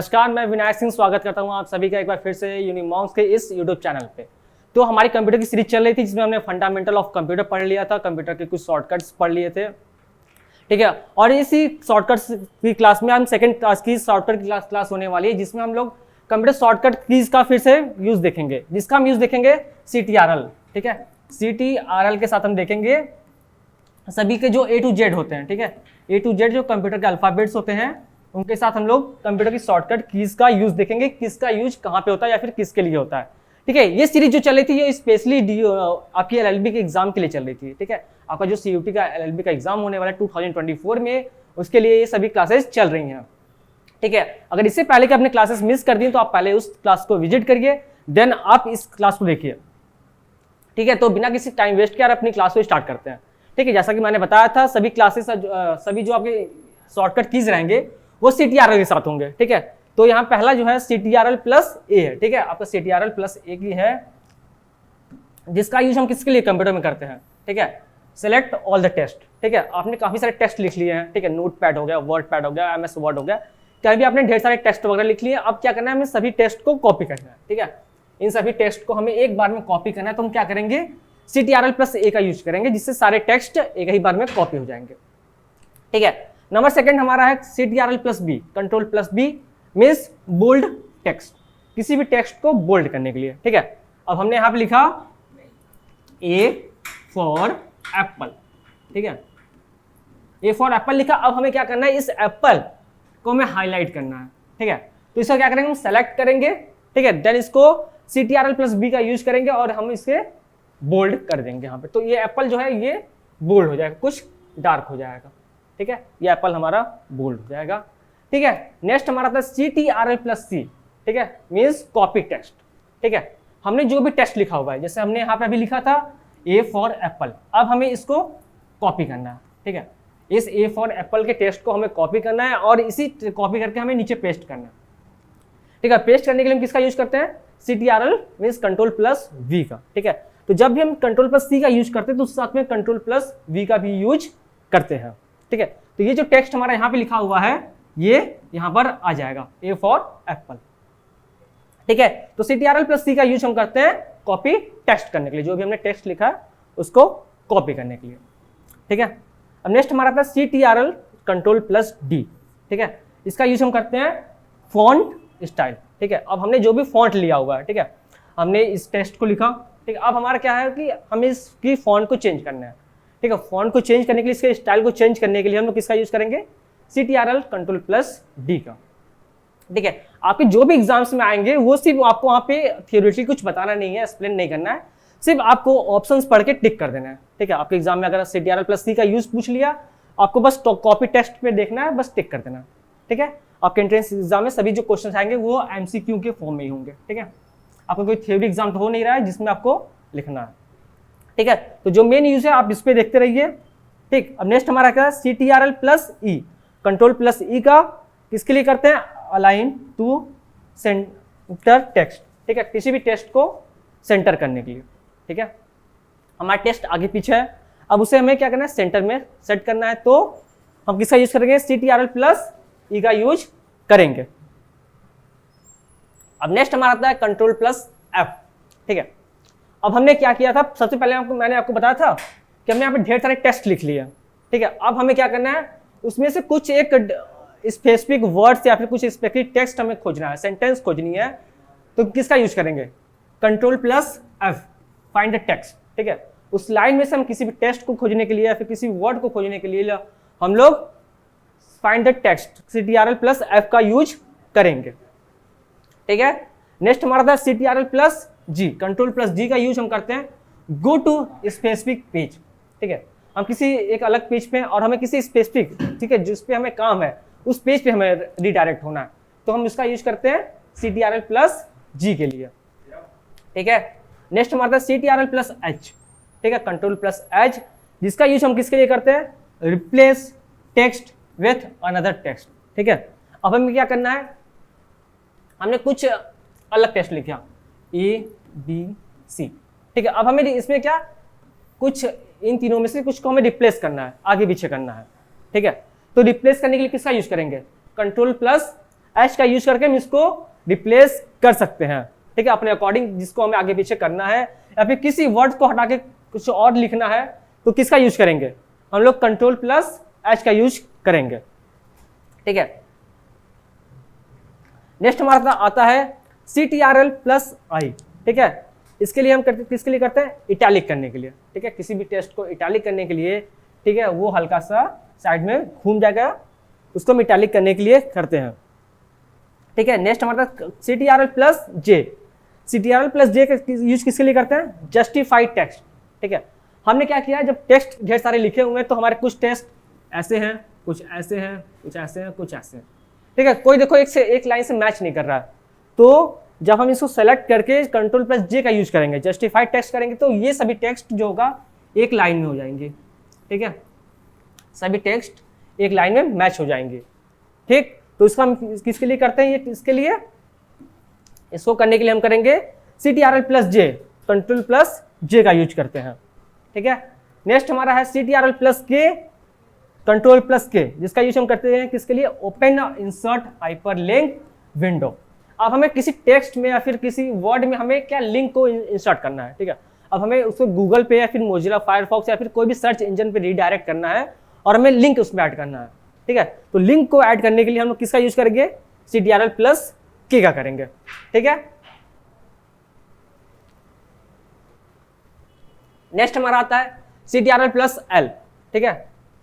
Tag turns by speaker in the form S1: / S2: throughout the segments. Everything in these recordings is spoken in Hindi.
S1: नमस्कार, मैं विनायक सिंह स्वागत करता हूं आप सभी का एक बार फिर से यूनिमॉन्क्स के इस यूट्यूब चैनल पे। तो हमारी कंप्यूटर की सीरीज चल रही थी जिसमें हमने फंडामेंटल ऑफ कंप्यूटर पढ़ लिया था, कंप्यूटर के कुछ शॉर्टकट्स पढ़ लिए थे, ठीक है। और इसी शॉर्टकट्स की क्लास में हम सेकंड क्लास की शॉर्टकट क्लास होने वाली है जिसमें हम लोग कंप्यूटर शॉर्टकट कीज का फिर से यूज देखेंगे, जिसका हम यूज देखेंगे CTRL, ठीक है। CTRL के साथ हम देखेंगे सभी के जो A to Z होते हैं, ठीक है। A to Z जो कंप्यूटर के अल्फाबेट्स होते हैं उनके साथ हम लोग कंप्यूटर की शॉर्टकट कीज का यूज देखेंगे, किसका यूज कहाँ पे होता है या फिर किसके लिए होता है, ठीक है। ये सीरीज जो चल रही थी ये स्पेशली आपकी LLB के एग्जाम के लिए चल रही थी, ठीक है। आपका जो CUT का LLB का एग्जाम होने वाला है 2024 में, उसके लिए ये सभी क्लासेस चल रही हैं, ठीक है। अगर इससे पहले कि आपने क्लासेस मिस कर दी तो आप पहले उस क्लास को विजिट करिए, देन आप इस क्लास को देखिए, ठीक है। तो बिना किसी टाइम वेस्ट के अपनी क्लास को स्टार्ट करते हैं, ठीक है। जैसा कि मैंने बताया था सभी क्लासेस सभी जो आपके शॉर्टकट कीज रहेंगे वो CTRL के साथ होंगे, ठीक है। तो यहाँ पहला जो है CTRL+A है, ठीक है। आपका CTRL+A की है जिसका यूज हम किसके लिए कंप्यूटर में करते हैं, ठीक है। सेलेक्ट ऑल द टेस्ट, ठीक है। आपने काफी सारे टेस्ट लिख लिए हैं, ठीक है। नोटपैड हो गया, वर्डपैड हो गया, MS वर्ड हो गया, कहीं भी आपने ढेर सारे टेस्ट वगैरह लिख लिए। अब क्या करना है, हमें सभी टेस्ट को कॉपी करना है, ठीक है। इन सभी टेस्ट को हमें एक बार में कॉपी करना है, तो हम क्या करेंगे CTRL+A का यूज करेंगे जिससे सारे टेक्स्ट एक ही बार में कॉपी हो जाएंगे, ठीक है। नंबर सेकंड हमारा है CTRL+B, Ctrl+B means bold text, किसी भी टेक्स्ट को बोल्ड करने के लिए, ठीक है। अब हमने यहाँ पे लिखा A फॉर एप्पल, ठीक है। A फॉर एप्पल लिखा। अब हमें क्या करना है, इस एप्पल को हमें हाईलाइट करना है, ठीक है। तो इसका क्या करेंगे, हम सेलेक्ट करेंगे, ठीक है। देन इसको CTRL+B का यूज करेंगे और हम इसे बोल्ड कर देंगे यहाँ पे। तो ये एप्पल जो है ये बोल्ड हो जाएगा, कुछ डार्क हो जाएगा, ठीक है। ये एप्पल हमारा बोल्ड हो जाएगा, ठीक है। नेक्स्ट हमारा था CTRL+C, ठीक है, मीन्स कॉपी टेक्स्ट, ठीक है। हमने जो भी टेक्स्ट लिखा हुआ है, जैसे हमने यहाँ पे अभी लिखा था A फॉर एप्पल, अब हमें इसको कॉपी करना है, ठीक है। इस A फॉर एप्पल के टेक्स्ट को हमें कॉपी करना है और इसी कॉपी करके हमें नीचे पेस्ट करना है, ठीक है। पेस्ट करने के लिए हम किसका यूज करते हैं, CTRL मीन्स Ctrl+V का, ठीक है। तो जब भी हम Ctrl+C का यूज करते हैं तो उस साथ में Ctrl+V का भी यूज करते हैं, ठीक है। तो ये जो टेक्स्ट हमारा यहाँ पे लिखा हुआ है ये यहाँ पर आ जाएगा A फॉर एप्पल, ठीक है। तो CTRL+C का यूज हम करते हैं कॉपी टेक्स्ट करने के लिए, जो भी हमने टेक्स्ट लिखा है उसको कॉपी करने के लिए, ठीक है। अब नेक्स्ट हमारा था CTRL Ctrl+D, ठीक है। इसका यूज हम करते हैं फॉन्ट स्टाइल, ठीक है। अब हमने जो भी फॉन्ट लिया हुआ है, ठीक है, हमने इस टेक्स्ट को लिखा, ठीक है। अब हमारा क्या है कि हमें इसकी फॉन्ट को चेंज करना है, ठीक है। फॉन्ट को चेंज करने के लिए, इसके स्टाइल को चेंज करने के लिए हम लोग किसका यूज करेंगे, CTRL Ctrl+D का, ठीक है। आपके जो भी एग्जाम्स में आएंगे वो सिर्फ आपको वहाँ पे थियोरेटिकली कुछ बताना नहीं है, एक्सप्लेन नहीं करना है, सिर्फ आपको ऑप्शंस पढ़ के टिक कर देना है, ठीक है। आपके एग्जाम में अगर CTRL+C का यूज पूछ लिया, आपको बस कॉपी टेक्स्ट पे देखना है, बस टिक कर देना, ठीक है। आपके एंट्रेंस एग्जाम में सभी जो क्वेश्चन आएंगे वो MCQ के फॉर्म में ही होंगे, ठीक है। आपको कोई थ्योरी एग्जाम तो हो नहीं रहा है जिसमें आपको लिखना है, ठीक है। तो जो मेन यूज है आप इस पे देखते रहिए, ठीक। अब नेक्स्ट हमारा क्या है, CTRL+E, Ctrl+E का किसके लिए करते हैं, अलाइन टू सेंटर टेक्स्ट, ठीक है, किसी भी टेक्स्ट को सेंटर करने के लिए, ठीक है। हमारा टेक्स्ट आगे पीछे है, अब उसे हमें क्या करना है, सेंटर में सेट करना है, तो हम किसका यूज करेंगे, CTRL+E का यूज करेंगे। अब नेक्स्ट हमारा आता है Ctrl+F, ठीक है। अब हमने क्या किया था, सबसे पहले मैंने आपको बताया था कि हमने यहाँ पे ढेर सारे टेक्स्ट लिख लिए, ठीक है। अब हमें क्या करना है, उसमें से कुछ एक स्पेसिफिक वर्ड्स या फिर कुछ स्पेसिफिक टेक्स्ट हमें खोजना है, सेंटेंस खोजनी है, तो किसका यूज करेंगे, Ctrl+F, फाइंड द टेक्स्ट, ठीक है। उस लाइन में से हम किसी भी टेक्स्ट को खोजने के लिए या फिर किसी वर्ड को खोजने के लिए हम लोग फाइंड द टेक्स्ट CTRL+F का यूज करेंगे, ठीक है। नेक्स्ट हमारा था CTRL+G, Ctrl+G का यूज हम करते हैं गो टू स्पेसिफिक पेज, ठीक है। हम किसी एक अलग पेज पे और हमें किसी स्पेसिफिक, ठीक है, जिस पे हमें काम है उस पेज पे हमें रिडायरेक्ट होना है, तो हम इसका यूज करते हैं CTRL+G के लिए, ठीक है। नेक्स्ट हमारा था CTRL+H, ठीक है, Ctrl+H, जिसका यूज हम किसके लिए करते हैं, replace text with another text, ठीक है। अब हमें क्या करना है, हमने कुछ अलग टेक्स्ट लिखा ABC, ठीक है। अब हमें इसमें क्या कुछ इन तीनों में से कुछ को हमें रिप्लेस करना है, आगे पीछे करना है, ठीक है। तो रिप्लेस करने के लिए किसका यूज करेंगे, Ctrl+ एच का यूज करके हम इसको रिप्लेस कर सकते हैं, ठीक है, अपने अकॉर्डिंग जिसको हमें आगे पीछे करना है, या फिर किसी वर्ड को हटा के कुछ और लिखना है तो किसका यूज करेंगे, हम लोग कंट्रोल प्लस एच का यूज करेंगे, ठीक है। नेक्स्ट हमारा आता है CTRL प्लस आई, ठीक है। इसके लिए हम किसके लिए करते हैं, इटैलिक करने के लिए, ठीक है, किसी भी टेक्स्ट को इटैलिक करने के लिए, ठीक है, वो हल्का सा साइड में घूम जाएगा, उसको हम इटैलिक करने के लिए करते हैं, ठीक है। नेक्स्ट हमारा CTRL प्लस जे, CTRL प्लस जे का यूज किसके लिए करते हैं, जस्टिफाइड टेक्स्ट, ठीक है। हमने क्या किया, जब टेक्स्ट ढेर सारे लिखे हुए हैं तो हमारे कुछ टेक्स्ट ऐसे हैं, कुछ ऐसे हैं, कुछ ऐसे हैं, कुछ ऐसे हैं, ठीक है, कोई देखो एक लाइन से मैच नहीं कर रहा है, तो जब हम इसको सेलेक्ट करके कंट्रोल प्लस जे का यूज करेंगे, जस्टिफाइड टेक्स्ट करेंगे, तो ये सभी टेक्स्ट जो होगा एक लाइन में हो जाएंगे, ठीक है, सभी टेक्स्ट एक लाइन में मैच हो जाएंगे, ठीक। तो इसका हम किसके लिए करते हैं, ये इसके लिए, इसको करने के लिए हम करेंगे CTRL प्लस जे, कंट्रोल प्लस जे का यूज करते हैं, ठीक है। नेक्स्ट हमारा है CTRL प्लस के, कंट्रोल प्लस के, जिसका यूज हम करते हैं किसके लिए, ओपन इंसर्ट हाइपरलिंक विंडो। अब हमें किसी टेक्स्ट में या फिर किसी वर्ड में हमें क्या लिंक को इंसर्ट करना है, ठीक है। अब हमें उसको गूगल पे या फिर मोजिला फायरफॉक्स या फिर कोई भी सर्च इंजन पे रीडायरेक्ट करना है और हमें लिंक उसमें ऐड करना है, ठीक है। तो लिंक को ऐड करने के लिए हम लोग किसका यूज करेंगे, CTRL प्लस के का करेंगे, ठीक है। नेक्स्ट हमारा आता है CTRL प्लस एल, ठीक है,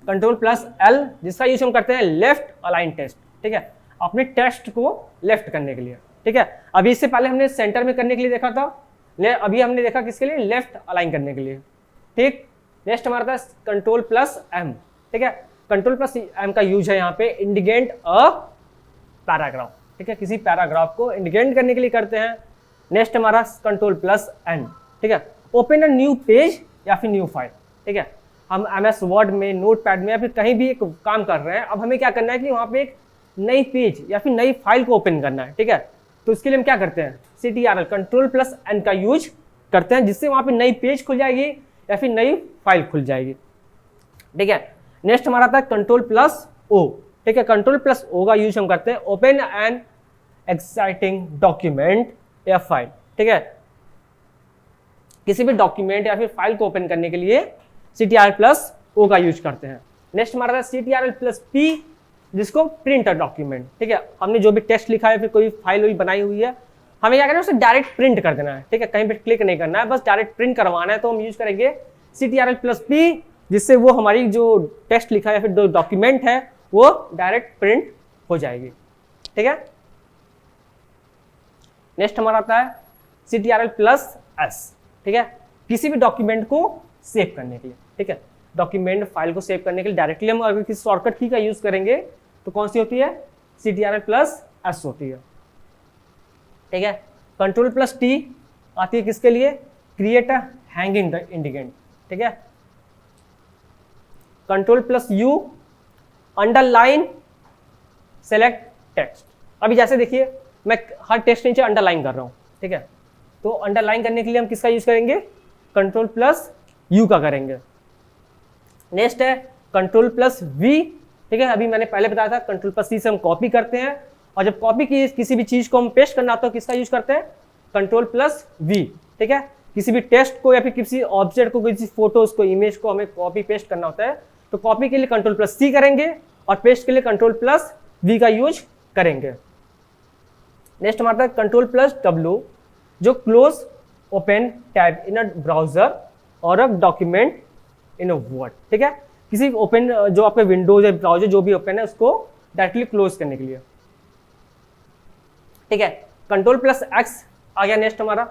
S1: कंट्रोल प्लस एल, जिसका यूज हम करते हैं लेफ्ट अलाइन टेक्स्ट, ठीक है, अपने टेक्स्ट को लेफ्ट करने के लिए, ठीक है। अभी इससे पहले हमने सेंटर में करने के लिए देखा था, अभी हमने देखा किसके लिए, लेफ्ट अलाइन करने के लिए, ठीक। नेक्स्ट हमारा था कंट्रोल प्लस एम, ठीक है, कंट्रोल प्लस एम का यूज है यहाँ पे इंडिकेट अ पैराग्राफ, ठीक है, किसी पैराग्राफ को इंडिकेट करने के लिए करते हैं। नेक्स्ट हमारा कंट्रोल प्लस एन, ठीक है, ओपन अ न्यू पेज या फिर न्यू फाइल, ठीक है। हम MS वर्ड में, नोटपैड में या फिर कहीं भी एक काम कर रहे हैं, अब हमें क्या करना है कि वहाँ पे एक नई पेज या फिर नई फाइल को ओपन करना है, ठीक है। तो इसके लिए हम क्या करते हैं, CTRL कंट्रोल प्लस एन का यूज करते हैं, जिससे वहाँ पे नई पेज खुल जाएगी या फिर नई फाइल खुल जाएगी, ठीक है। नेक्स्ट हमारा था कंट्रोल प्लस ओ, ठीक है, कंट्रोल प्लस ओ का यूज हम करते हैं ओपन एन एक्साइटिंग डॉक्यूमेंट या फाइल, ठीक है, किसी भी डॉक्यूमेंट या फिर फाइल को ओपन करने के लिए CTRL प्लस ओ का यूज करते हैं। नेक्स्ट हमारा था CTRL प्लस पी, जिसको प्रिंट डॉक्यूमेंट, ठीक है, हमने जो भी टेक्स्ट लिखा है फिर कोई फाइल बनाई हुई है, हमें क्या करना है उसे डायरेक्ट प्रिंट कर देना है, ठीक है, कहीं पे क्लिक नहीं करना है, बस डायरेक्ट प्रिंट करवाना है, तो हम यूज करेंगे CTRL प्लस पी, जिससे वो हमारी जो टेक्स्ट लिखा है या फिर जो डॉक्यूमेंट है वो डायरेक्ट प्रिंट हो जाएगी, ठीक है। नेक्स्ट हमारा आता है CTRL प्लस एस, ठीक है, किसी भी डॉक्यूमेंट को सेव करने के लिए, ठीक है, डॉक्यूमेंट फाइल को सेव करने के लिए डायरेक्टली हम अगर किसी शॉर्टकट की का यूज करेंगे तो कौन सी होती है, CTRL प्लस एस होती है, ठीक है। कंट्रोल प्लस टी आती है किसके लिए, क्रिएट अ हैंगिंग इंडिकेट, ठीक है। Control plus you, underline select text. अभी जैसे देखिए मैं हर टेक्स्ट नीचे अंडरलाइन कर रहा हूं, ठीक है, तो अंडरलाइन करने के लिए हम किसका यूज करेंगे, कंट्रोल प्लस यू का करेंगे। नेक्स्ट है कंट्रोल प्लस वी, ठीक है, अभी मैंने पहले बताया था कंट्रोल प्लस सी से हम कॉपी करते हैं, और जब कॉपी की किसी भी चीज को हम पेस्ट करना आता है किसका यूज करते हैं, कंट्रोल प्लस वी, ठीक है। किसी भी टेक्स्ट को या फिर किसी ऑब्जेक्ट को, किसी फोटोज को, इमेज को हमें कॉपी पेस्ट करना होता है तो कॉपी के लिए कंट्रोल प्लस सी करेंगे और पेस्ट के लिए कंट्रोल प्लस वी का यूज करेंगे। नेक्स्ट हमारा कंट्रोल प्लस डब्ल्यू, जो क्लोज ओपन टैब इन अ ब्राउजर और a document in a word, ठीक है, किसी ओपन जो आपके विंडोज या ब्राउजर जो भी ओपन है उसको डायरेक्टली क्लोज करने के लिए, ठीक है। कंट्रोल प्लस एक्स आ गया नेक्स्ट हमारा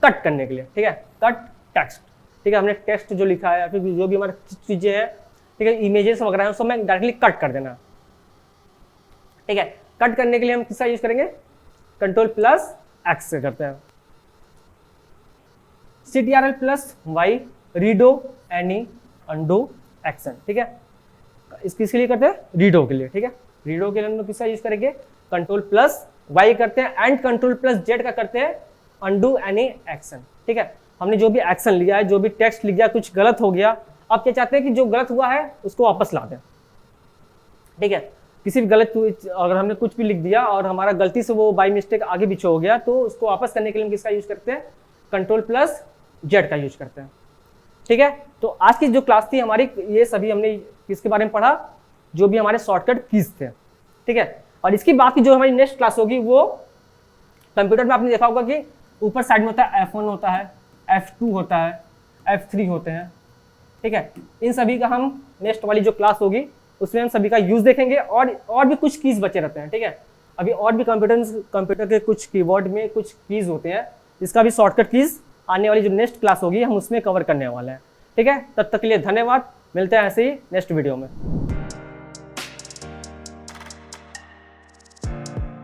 S1: कट करने के लिए, ठीक है, कट टेक्स्ट, ठीक है, हमने टेक्स्ट जो लिखा है या फिर जो भी हमारी चीजें हैं, ठीक है, इमेजेस वगैरह है उसको हमें डायरेक्टली कट कर देना, ठीक है। कट करने के लिए हम किसका यूज करेंगे, कंट्रोल प्लस एक्स से करते हैं। CTRL plus Y, redo any undo action, ठीक है, किसके लिए करते हैं, रीडो के लिए, ठीक है, रीडो के लिए हम लोग किसका यूज करेंगे, कंट्रोल प्लस वाई करते हैं एंड कंट्रोल प्लस जेड का करते हैं अंडू एनी एक्शन, ठीक है। हमने जो भी एक्शन लिया है, जो भी टेक्स्ट लिख दिया, कुछ गलत हो गया, अब क्या चाहते हैं कि जो गलत हुआ है उसको वापस ला दें, ठीक है। किसी भी गलत अगर हमने कुछ भी लिख दिया और हमारा गलती से वो बाई मिस्टेक आगे पीछे हो गया, तो उसको वापस करने के लिए हम किसका यूज करते हैं, Ctrl+Z का यूज करते हैं। ठीक है, तो आज की जो क्लास थी हमारी, ये सभी हमने किसके बारे में पढ़ा, जो भी हमारे शॉर्टकट कीज थे। ठीक है, और इसकी बात की जो हमारी नेक्स्ट क्लास होगी वो कंप्यूटर में आपने देखा होगा कि ऊपर साइड में होता है F1 होता है, F2 होता है, F3 होते हैं। ठीक है, इन सभी का हम नेक्स्ट वाली जो क्लास होगी उसमें हम सभी का यूज देखेंगे, और भी कुछ कीज बचे रहते हैं। ठीक है, अभी और भी कंप्यूटर के कुछ कीवर्ड में कुछ कीज होते हैं, जिसका भी शॉर्टकट कीज आने वाली जो नेक्स्ट क्लास होगी हम उसमें कवर करने वाले हैं। ठीक है, तब तक के लिए धन्यवाद, मिलते हैं ऐसे ही नेक्स्ट वीडियो में।